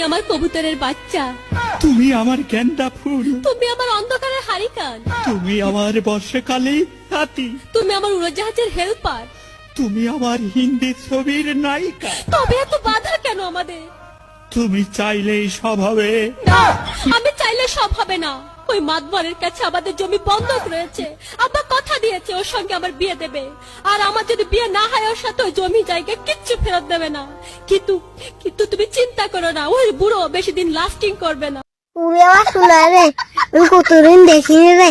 আমার কবুতরের বাচ্চা, তুমি আমার গেন্দা ফুল, তুমি আমার অন্ধকারের হারিকান, তুমি আমার বর্ষাকালে হাতি, তুমি আমার উড়োজাহাজের হেল্পার। তুমি আমার হিন্দি ছবির নায়িকা। তবে এত বাধা কেন আমাদের? তুমি চাইলেই সব হবে। না, আমি চাইলে সব হবে না। ওই মাতবরের কাছে আমাদের জমি বন্ধক রয়েছে। আব্বা কথা দিয়েছে ওর সঙ্গে আমার বিয়ে দেবে, আর আমার যদি বিয়ে না হয় ওর সাথে ওই জমি জায়গা কিচ্ছু ফেরত দেবে না। কিন্তু কিন্তু তুমি চিন্তা করো না, ওই বুড়ো বেশি দিন লাস্টিং করবে না। ওরে আমার শোনালে, আমি কতদিন দেখিনি রে।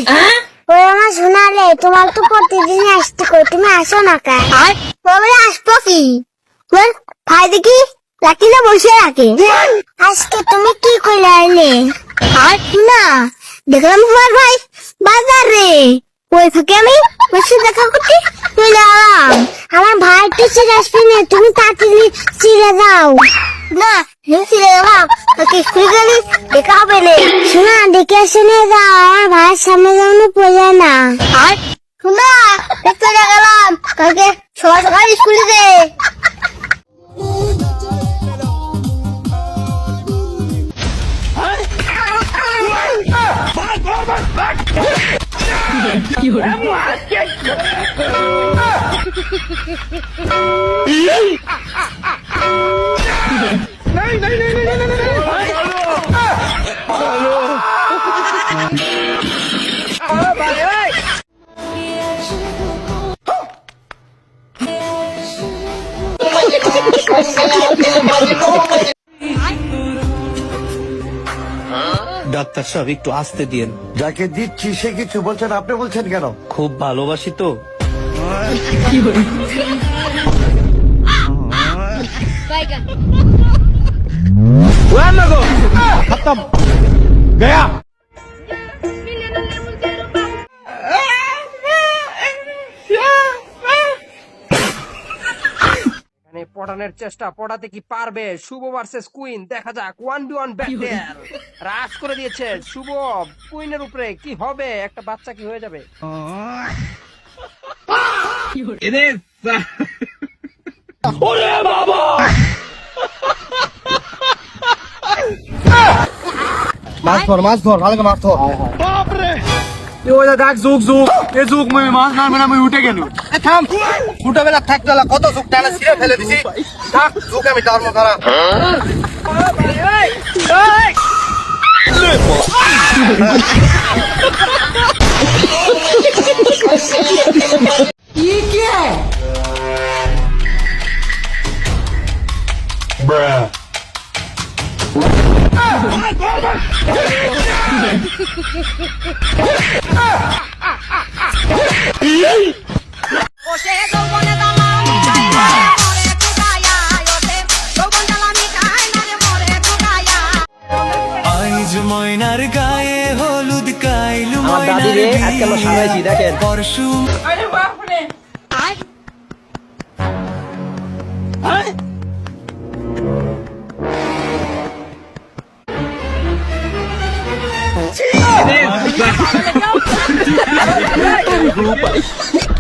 ওরে আমার শোনালে, তোমার তো প্রতিদিন আসতে কই, তুমি আসো না কেন? তবে আসবো কি? ভাই দেখি রাখিলে বসে রাখে। আজকে তুমি কি করে আইলে? না, দেখলাম তোমার ভাই বাজারে, ওই ফাঁকে আমি বসে দেখা করতে চলে এলাম। আমার ভাই তো চিড়ে আসবে না, তুমি তাড়াতাড়ি চিড়ে দাও। না, চিড়ে দাও, স্কুল গেলে দেখা হবে না। শোনা, দেখে শুনে যাও, আমার ভাইয়ের সামনে যেমন পড়ে না। শোনা, চলে গেলাম, কালকে সকাল সকাল স্কুলে যে। ডাক্তার সাহেব একটু আসতে দিন। যাকে দিচ্ছি সে কিছু বলছেন, আপনি বলছেন কেন? খুব ভালোবাসি তো। পটানোর চেষ্টা, পটাতে কি পারবে? শুভ ভার্সেস কুইন, দেখা যাক। 1v1 ব্যাটেল, রাশ করে দিয়েছে শুভ কুইনের উপরে। কি হবে? একটা বাচ্চা কি হয়ে যাবে? মাছ ধর, মাছ ধর, ভালো করে মাছ ধর। দেখ যুগ যুগ এ যুগ মই মাছ না মানে আমি উঠে গেল। থাম, ছোটবেলা থাকতে কত সুখ টানা ছিঁড়ে ফেলে দিছি। থাক, সুখ আমি ধর্ম করা। ময়নার গায়ে হলুদ গাইলু আমার দাদি রে, আজকে আমরা সাজাইছি দেখেন। পরশু Grupo aí.